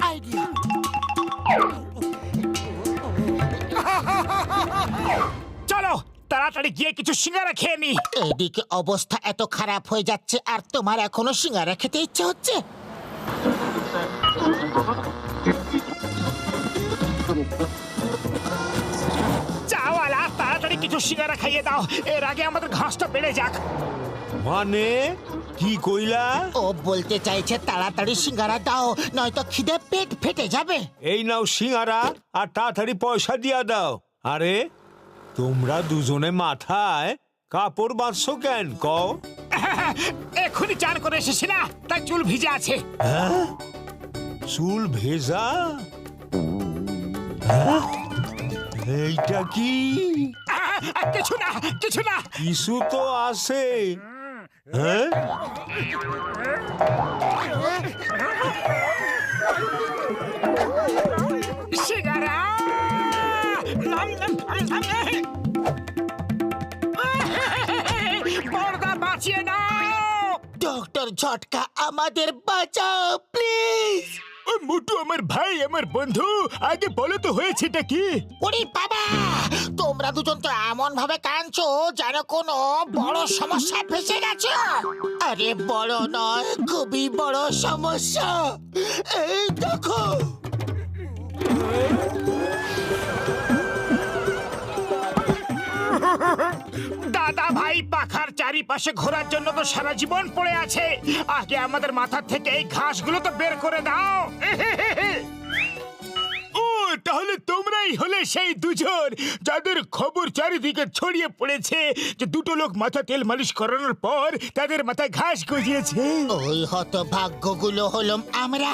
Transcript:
Idea. চলো তাড়াতাড়ি গিয়ে কিছু সিঙ্গারা খেয়ে নি। এদিকে অবস্থা এত খারাপ হয়ে যাচ্ছে আর তোমার এখনো সিঙ্গারা খেতে ইচ্ছে হচ্ছে? চাওয়ালা তাড়াতাড়ি কিছু সিঙ্গারা খাইয়ে দাও, এর আগে আমাদের ঘাসটা বেড়ে যাক। মানে কি কইলা? ও বলতে চাইছে তাড়াতাড়ি সিঙ্গারা দাও, নয়তো খিদে পেট ফেটে যাবে। এই নাও সিঙ্গারা আর তাড়াতাড়ি পয়সা দিয়া দাও। আরে তোমরা দুজনে মাথায় কাপড় বাঁধছো কেন কও? এক্ষুনি চান করে এসেছি না, তাই চুল ভিজে আছে। হ্যাঁ? চুল ভেজা? হ্যাঁ? এইটা কি? কিছু না কিছু না। কিছু তো আছে। হ্যাঁ? সিঙ্গারা নাম নাম নাম নাম। বড়দা বাঁচিয়ে নাও। ডক্টর ঝটকা আমাদের বাঁচাও প্লিজ। ও মোটু আমার ভাই, আমার বন্ধু, আগে বলো তো হয়েছেটা কি? ওরে বাবা, তোমরা দুজন তো এমন ভাবে কাঁদছো যেন কোনো বড় সমস্যায় ফেসে গেছো। আরে বড় নয়, খুবই বড় সমস্যা। এই দেখো। দাদা ভাই পাখার চারিপাশে ঘোরার জন্য তো সারা জীবন পড়ে আছে, আগে আমাদের মাথা থেকে এই ঘাসগুলো তো বের করে দাও। ও তাহলে তোমরাই হলে সেই দুজন যাদের খবর চারিদিকে ছড়িয়ে পড়েছে যে দুটো লোক মাথা তেল মালিশ করানোর পর তাদের মাথায় ঘাস গজিয়েছে। ওই হতভাগ্যগুলো হলাম আমরা।